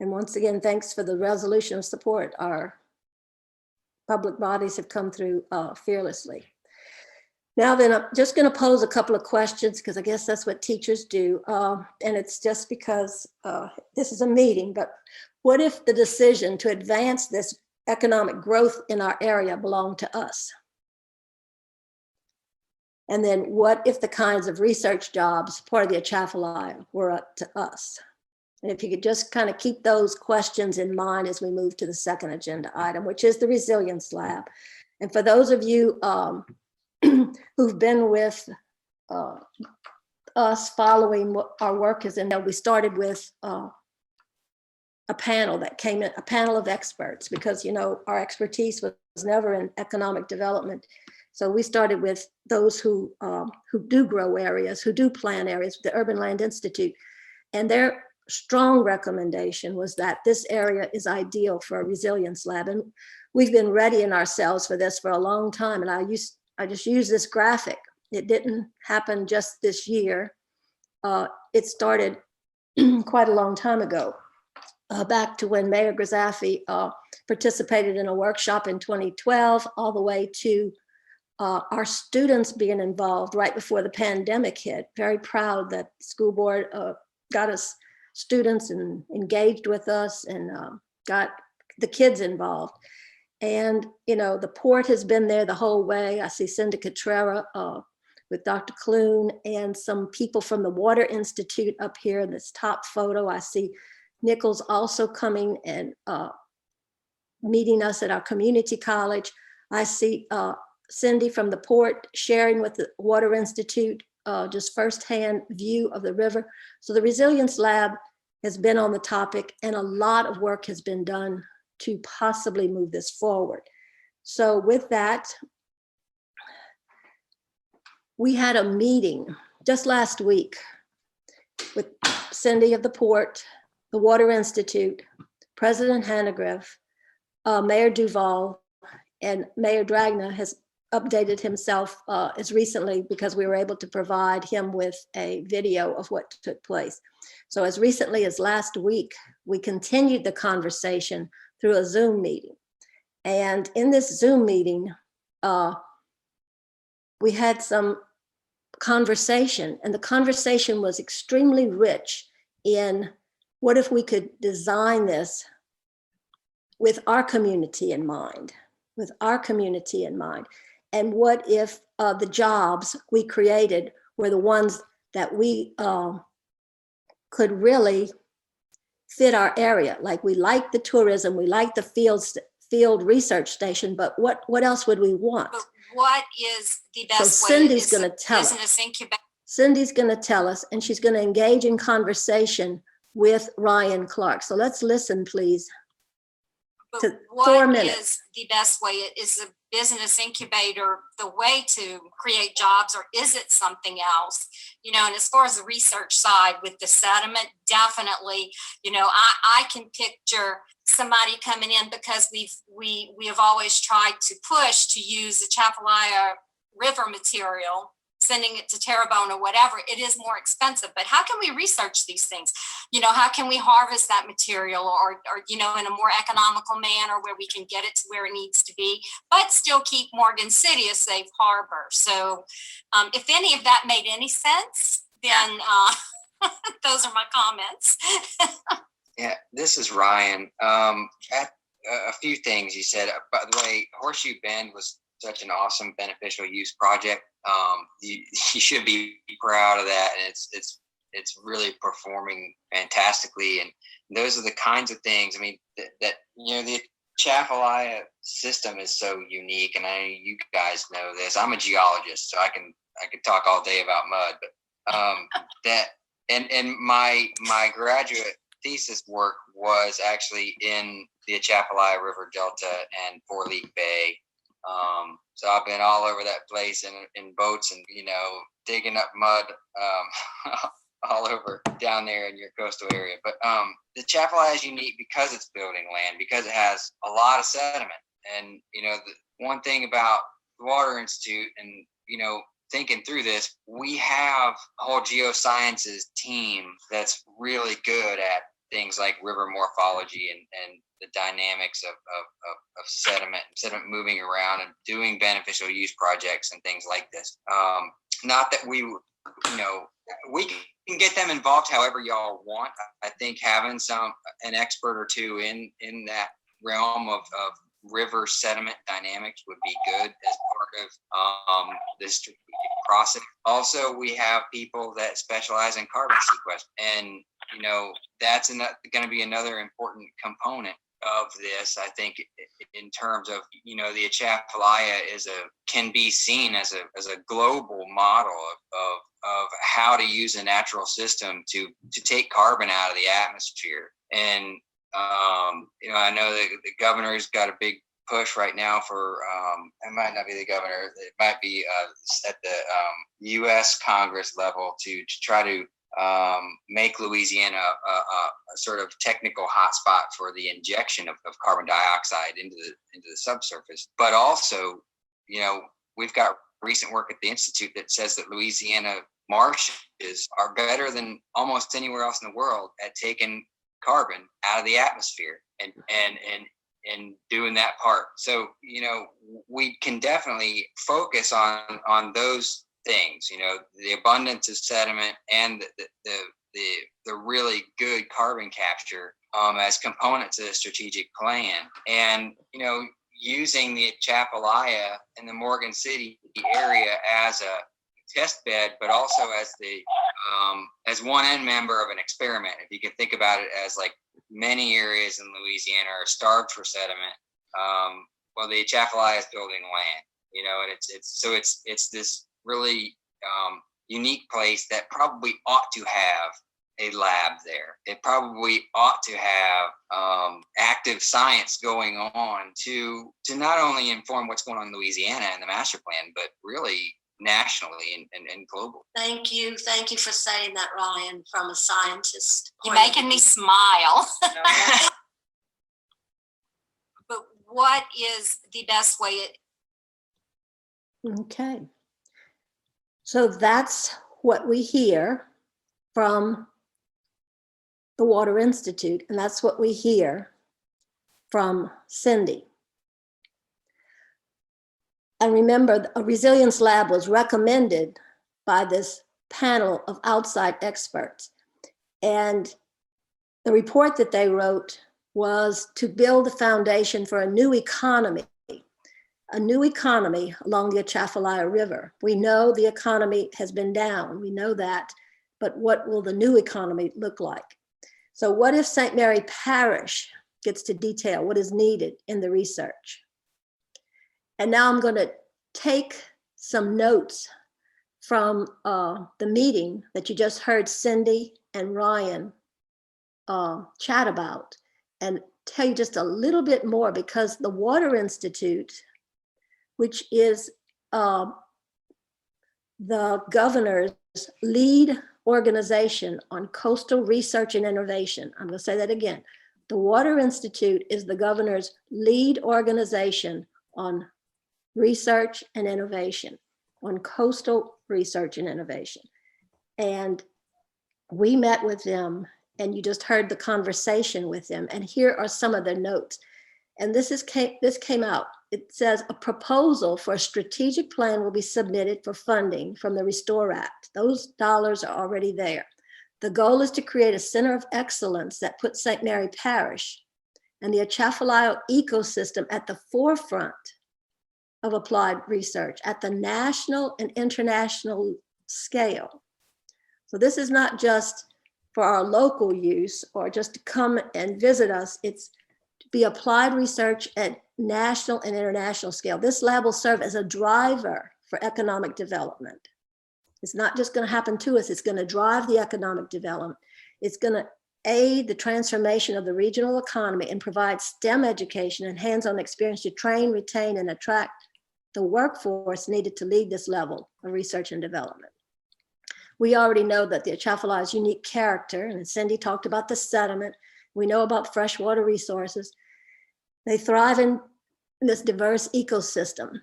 And once again, thanks for the resolution of support. Our public bodies have come through fearlessly. Now then, I'm just going to pose a couple of questions because I guess that's what teachers do. And it's just because this is a meeting, but what if the decision to advance this economic growth in our area belonged to us? And then what if the kinds of research jobs, part of the Atchafalaya, were up to us? And if you could just kind of keep those questions in mind as we move to the second agenda item, which is the Resilience Lab. And for those of you who've been with us following what our work is in, we started with a panel that came in, a panel of experts, because, you know, our expertise was never in economic development. So we started with those who do grow areas, who do plan areas, the Urban Land Institute, and their strong recommendation was that this area is ideal for a resilience lab. And we've been readying ourselves for this for a long time. And I just use this graphic. It didn't happen just this year. It started quite a long time ago, back to when Mayor Grisafi participated in a workshop in 2012, all the way to our students being involved right before the pandemic hit. Very proud that the school board got us students and engaged with us and got the kids involved. And, you know, the port has been there the whole way. I see Cindy Catrera with Dr. Clune and some people from the Water Institute up here in this top photo. I see Nichols also coming and meeting us at our community college. I see Cindy from the port sharing with the Water Institute just firsthand view of the river. So the Resilience Lab has been on the topic, and a lot of work has been done to possibly move this forward. So with that, we had a meeting just last week with Cindy of the port, the Water Institute, President Hanagriff, Mayor Duval, and Mayor Dragna has updated himself as recently because we were able to provide him with a video of what took place. So as recently as last week, we continued the conversation through a Zoom meeting. And in this Zoom meeting, we had some conversation, and the conversation was extremely rich in what if we could design this with our community in mind, and what if the jobs we created were the ones that we could really fit our area. Like, we like the tourism, we like the field research station, but what else would we want? But what is the best so way? Cindy's going to tell us. Cindy's going to tell us, and she's going to engage in conversation with Ryan Clark. So let's listen, please. But what is the best way? Is a business incubator the way to create jobs, or is it something else? You know, and as far as the research side with the sediment, definitely, you know, I can picture somebody coming in, because we have always tried to push to use the Atchafalaya River material, sending it to Terrebonne or whatever. It is more expensive, but how can we research these things? You know, how can we harvest that material, or you know, in a more economical manner where we can get it to where it needs to be, but still keep Morgan City a safe harbor? So if any of that made any sense, then those are my comments. Yeah, this is Ryan. A few things you said. By the way, Horseshoe Bend was such an awesome beneficial use project. You should be proud of that, and it's really performing fantastically. And those are the kinds of things. I mean, that you know, the Atchafalaya system is so unique, and I know you guys know this. I'm a geologist, so I can talk all day about mud, but that and my graduate thesis work was actually in the Atchafalaya River Delta and Four League Bay. So I've been all over that place in boats and, you know, digging up mud all over down there in your coastal area. But the Atchafalaya is unique because it's building land, because it has a lot of sediment. And, you know, the one thing about the Water Institute and, you know, thinking through this, we have a whole geosciences team that's really good at things like river morphology and the dynamics of sediment moving around and doing beneficial use projects and things like this. Not that we can get them involved however y'all want. I think having an expert or two in that realm of river sediment dynamics would be good as part of this strategic process. Also, we have people that specialize in carbon sequestration, and that's going to be another important component of this. I think in terms of the Atchafalaya can be seen as a global model of how to use a natural system to take carbon out of the atmosphere. And I know that the governor's got a big push right now for it might not be the governor, it might be at the U.S. Congress level to try to make Louisiana a sort of technical hotspot for the injection of carbon dioxide into the subsurface. But also, we've got recent work at the Institute that says that Louisiana marshes are better than almost anywhere else in the world at taking carbon out of the atmosphere and doing that part. So, we can definitely focus on those things, the abundance of sediment and the really good carbon capture as components of the strategic plan. And, using the Atchafalaya and the Morgan City area as a test bed, but also as one end member of an experiment. If you can think about it as like many areas in Louisiana are starved for sediment, well, the Atchafalaya is building land, and it's this really unique place that probably ought to have a lab there. It probably ought to have active science going on to not only inform what's going on in Louisiana and the master plan, but really nationally and globally. Thank you for saying that, Ryan, from a scientist. You're making me smile. But what is the best way? Okay. So that's what we hear from the Water Institute, and that's what we hear from Cindy. And remember, a resilience lab was recommended by this panel of outside experts. And the report that they wrote was to build the foundation for a new economy along the Atchafalaya River. We know the economy has been down, we know that, but what will the new economy look like? So what if St. Mary Parish gets to detail what is needed in the research? And now I'm going to take some notes from the meeting that you just heard Cindy and Ryan chat about, and tell you just a little bit more, because the Water Institute, which is the governor's lead organization on coastal research and innovation. I'm going to say that again. The Water Institute is the governor's lead organization on research and innovation, on coastal research and innovation. And we met with them, and you just heard the conversation with them. And here are some of their notes. And this came out. It says a proposal for a strategic plan will be submitted for funding from the Restore Act. Those dollars are already there. The goal is to create a center of excellence that puts St. Mary Parish and the Atchafalaya ecosystem at the forefront of applied research at the national and international scale. So this is not just for our local use or just to come and visit us. It's to be applied research at national and international scale. This lab will serve as a driver for economic development. It's not just going to happen to us, it's going to drive the economic development. It's going to aid the transformation of the regional economy and provide STEM education and hands-on experience to train, retain, and attract the workforce needed to lead this level of research and development. We already know that the Atchafalaya's unique character, and Cindy talked about the sediment. We know about freshwater resources. They thrive in this diverse ecosystem,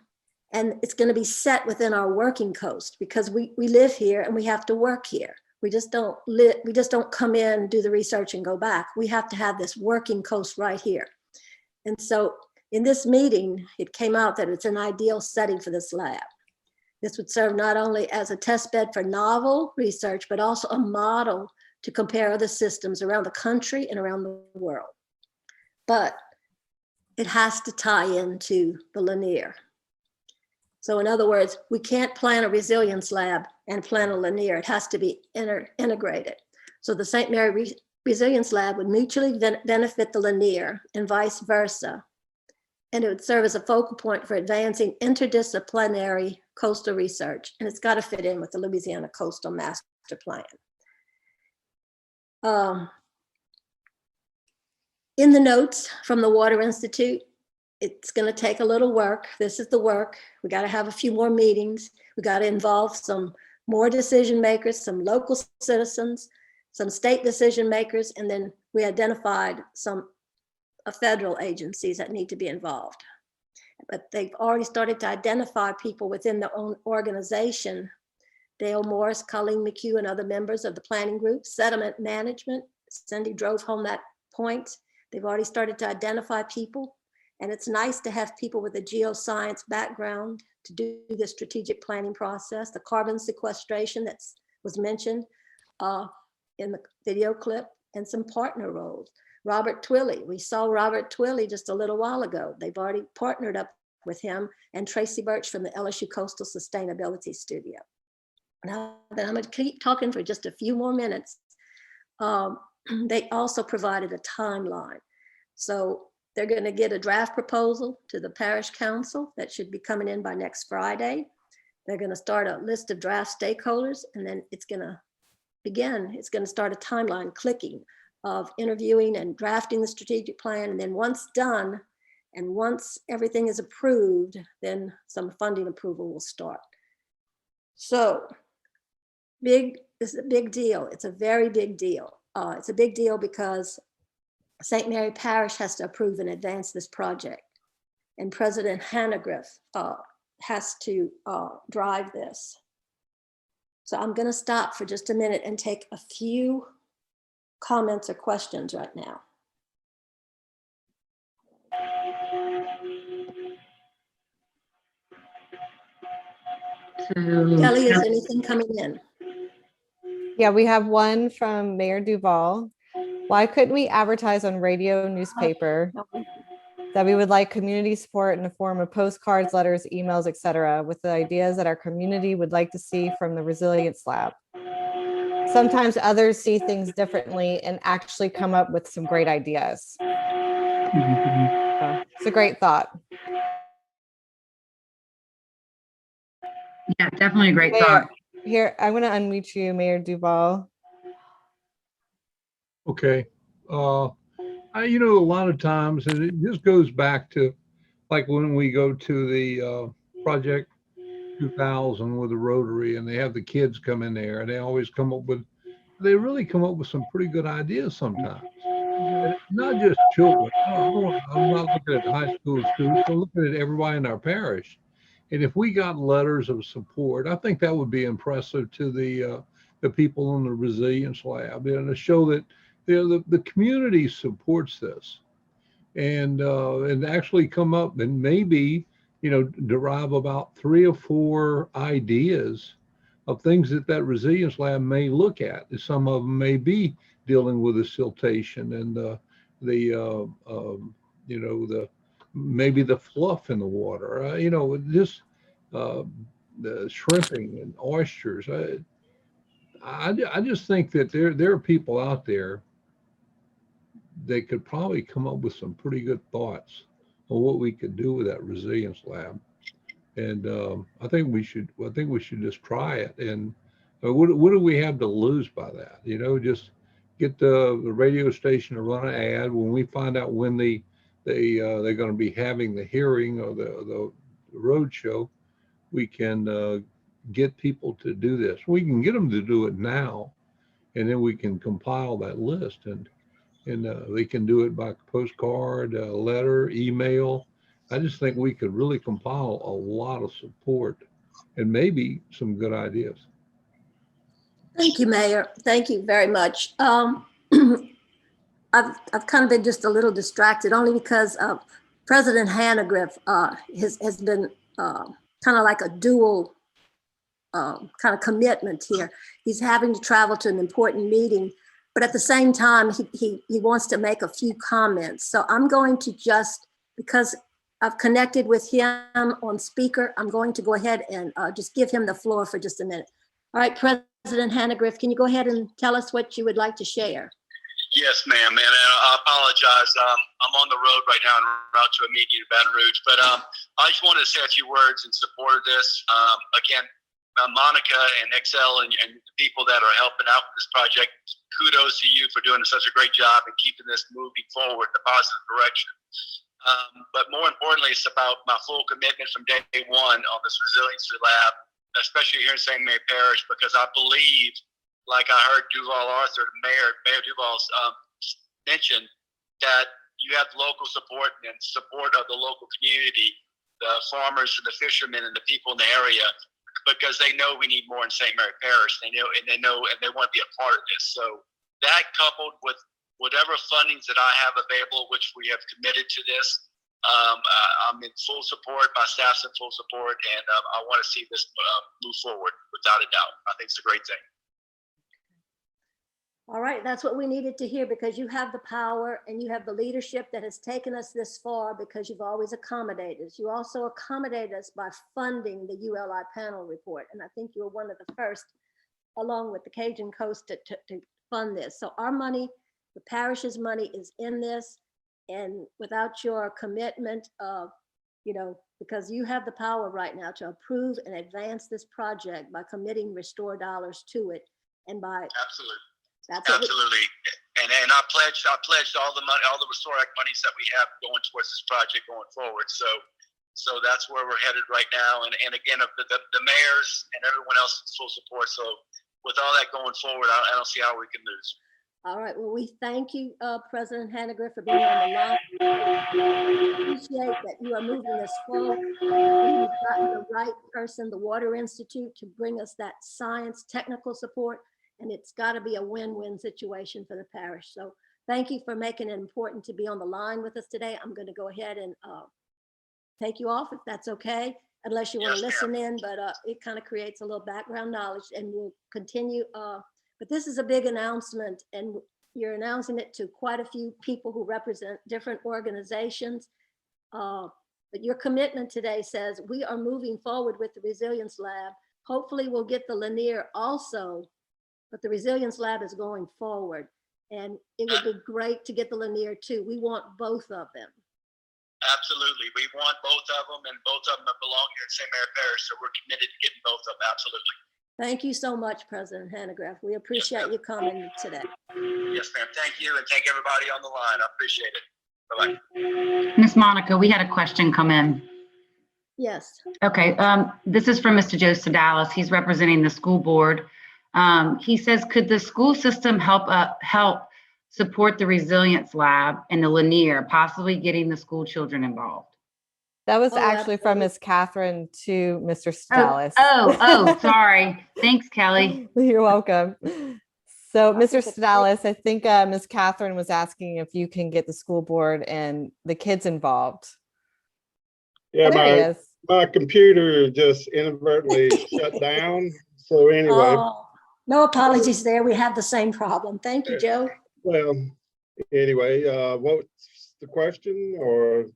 and it's going to be set within our working coast because we live here and we have to work here. We just don't come in, do the research and go back. We have to have this working coast right here. And so in this meeting, it came out that it's an ideal setting for this lab. This would serve not only as a test bed for novel research, but also a model to compare other systems around the country and around the world. But it has to tie into the linear. So in other words, we can't plan a resilience lab and plan a linear. It has to be integrated. So the St. Mary Resilience Lab would mutually benefit the linear and vice versa. And it would serve as a focal point for advancing interdisciplinary coastal research. And it's got to fit in with the Louisiana Coastal Master Plan. In the notes from the Water Institute, it's going to take a little work. This is the work. We got to have a few more meetings. We got to involve some more decision makers, some local citizens, some state decision makers, and then we identified some federal agencies that need to be involved. But they've already started to identify people within their own organization. Dale Morris, Colleen McHugh, and other members of the planning group, sediment management. Cindy drove home that point. They've already started to identify people. And it's nice to have people with a geoscience background to do the strategic planning process, the carbon sequestration that was mentioned in the video clip, and some partner roles. Robert Twilley, we saw Robert Twilley just a little while ago. They've already partnered up with him and Tracy Birch from the LSU Coastal Sustainability Studio. Now that I'm gonna keep talking for just a few more minutes, they also provided a timeline. So they're going to get a draft proposal to the parish council that should be coming in by next Friday. They're going to start a list of draft stakeholders, and then it's going to begin. It's going to start a timeline clicking of interviewing and drafting the strategic plan. And then once done, and once everything is approved, then some funding approval will start. So this is a big deal. It's a very big deal. It's a big deal because St. Mary Parish has to approve and advance this project. And President Hanagriff has to drive this. So I'm going to stop for just a minute and take a few comments or questions right now. Kelly, is anything coming in? Yeah, we have one from Mayor Duval. Why couldn't we advertise on radio, newspaper that we would like community support in the form of postcards, letters, emails, etc., with the ideas that our community would like to see from the Resilience Lab? Sometimes others see things differently and actually come up with some great ideas. So it's a great thought. Yeah, definitely a great Mayor, thought. here, I'm going to unmute you, Mayor Duval. Okay. You know, a lot of times, and it just goes back to like when we go to the Project 2000 with the Rotary, and they have the kids come in there, and they always they really come up with some pretty good ideas sometimes. And it's not just children. I'm not looking at high school students. I'm looking at everybody in our parish. And if we got letters of support, I think that would be impressive to the people in the Resilience Lab, and to show that the community supports this, and actually come up and maybe, you know, derive about 3 or 4 ideas of things that Resilience Lab may look at. Some of them may be dealing with the siltation and maybe the fluff in the water, just the shrimping and oysters. I just think that there are people out there that could probably come up with some pretty good thoughts on what we could do with that Resilience Lab. And I think we should just try it. And what do we have to lose by that? You know, just get the radio station to run an ad. When we find out when they're going to be having the hearing or the road show, we can get people to do this. We can get them to do it now, and then we can compile that list, and they can do it by postcard, letter, email. I just think we could really compile a lot of support and maybe some good ideas. Thank you, Mayor. Thank you very much. I've kind of been just a little distracted only because President Hanagriff has been kind of like a dual kind of commitment here. He's having to travel to an important meeting, but at the same time, he wants to make a few comments. So I'm going to just, because I've connected with him on speaker, I'm going to go ahead and just give him the floor for just a minute. All right, President Hanagriff, can you go ahead and tell us what you would like to share? Yes, ma'am. And I apologize. I'm on the road right now en route to a meeting in Baton Rouge. But I just wanted to say a few words in support of this. Again, Monica and Excel and the people that are helping out with this project, kudos to you for doing such a great job and keeping this moving forward in a positive direction. But more importantly, it's about my full commitment from day one on this resiliency lab, especially here in St. Mary Parish, because I believe, like I heard Duval Arthur, Mayor Duval's mentioned, that you have local support and support of the local community, the farmers and the fishermen and the people in the area, because they know we need more in St. Mary Parish. They know and they want to be a part of this. So that, coupled with whatever fundings that I have available, which we have committed to this, I'm in full support. My staff's in full support, and I want to see this move forward without a doubt. I think it's a great thing. All right, that's what we needed to hear, because you have the power and you have the leadership that has taken us this far, because you've always accommodated us. You also accommodated us by funding the ULI panel report. And I think you were one of the first, along with the Cajun Coast, to fund this. So our money, the parish's money, is in this. And without your commitment of, because you have the power right now to approve and advance this project by committing restore dollars to it, and by Absolutely. And I pledged all the money, all the Restore Act monies that we have going towards this project going forward. So that's where we're headed right now. And again, the mayors and everyone else in full support. So with all that going forward, I don't see how we can lose. All right. Well, we thank you, President Hanagriff, for being on the line. We appreciate that you are moving this forward. You've gotten the right person, the Water Institute, to bring us that science technical support. And it's got to be a win-win situation for the parish. So thank you for making it important to be on the line with us today. I'm going to go ahead and take you off, if that's okay, unless you want to listen in, but it kind of creates a little background knowledge, and we'll continue. But this is a big announcement, and you're announcing it to quite a few people who represent different organizations. But your commitment today says we are moving forward with the Resilience Lab. Hopefully we'll get the Lanier also, but the Resilience Lab is going forward, and it would be great to get the Lanier too. We want both of them. Absolutely. We want both of them, and both of them belong here in St. Mary Parish, so we're committed to getting both of them. Absolutely. Thank you so much, President Hanagriff. We appreciate you coming today. Yes, ma'am. Thank you, and thank everybody on the line. I appreciate it. Bye-bye. Miss Monica, we had a question come in. Yes. Okay, this is from Mr. Joe Sedalis. He's representing the school board. He says, could the school system help support the Resilience Lab and the Lanier, possibly getting the school children involved? That was actually from Miss Catherine to Mr. Sedalis. Sorry. Thanks, Kelly. You're welcome. So, Mr. Sedalis, I think Miss Catherine was asking if you can get the school board and the kids involved. Yeah, my computer just inadvertently shut down. So anyway. No apologies there. We have the same problem. Thank you, Joe. Well, anyway, what's the question? Or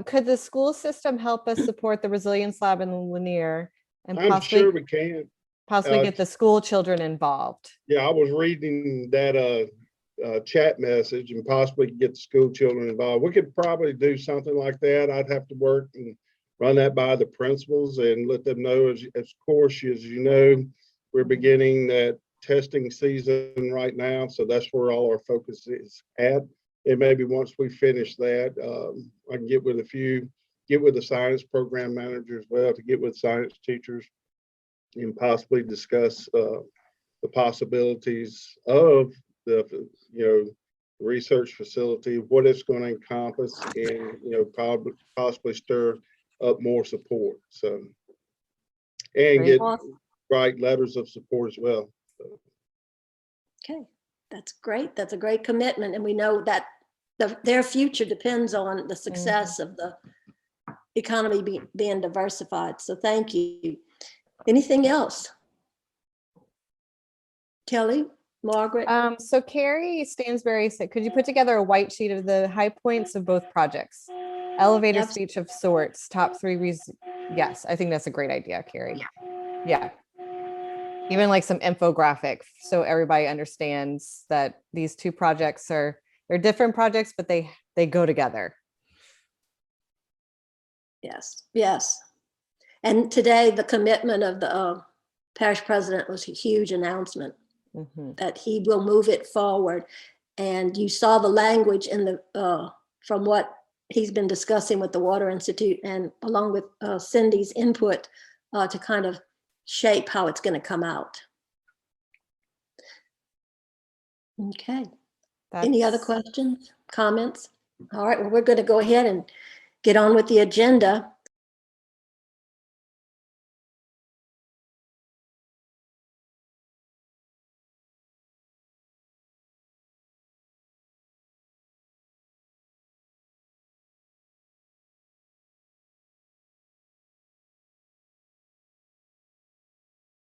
could the school system help us support the Resilience Lab and the Lanier, and I'm sure we can possibly get the school children involved? Yeah, I was reading that chat message, and possibly get the school children involved. We could probably do something like that. I'd have to work and run that by the principals and let them know. As course, as you know, we're beginning that testing season right now, so that's where all our focus is at. And maybe once we finish that, I can get with the science program manager as well, to get with science teachers and possibly discuss the possibilities of the research facility, what it's going to encompass, and possibly stir up more support. So, and get write letters of support as well. Okay, that's great. That's a great commitment. And we know that their future depends on the success of the economy being diversified. So thank you. Anything else? Kelly, Margaret? So Carrie Stansberry said, could you put together a white sheet of the high points of both projects? Elevator speech of sorts, top three reasons. Yes, I think that's a great idea, Carrie. Yeah. Even like some infographic so everybody understands that these two projects they're different projects, but they go together. Yes, yes. And today the commitment of the parish president was a huge announcement that he will move it forward. And you saw the language in the from what he's been discussing with the Water Institute and along with Cindy's input to kind of shape how it's going to come out. Okay. Any other questions, comments? All right, well, we're going to go ahead and get on with the agenda.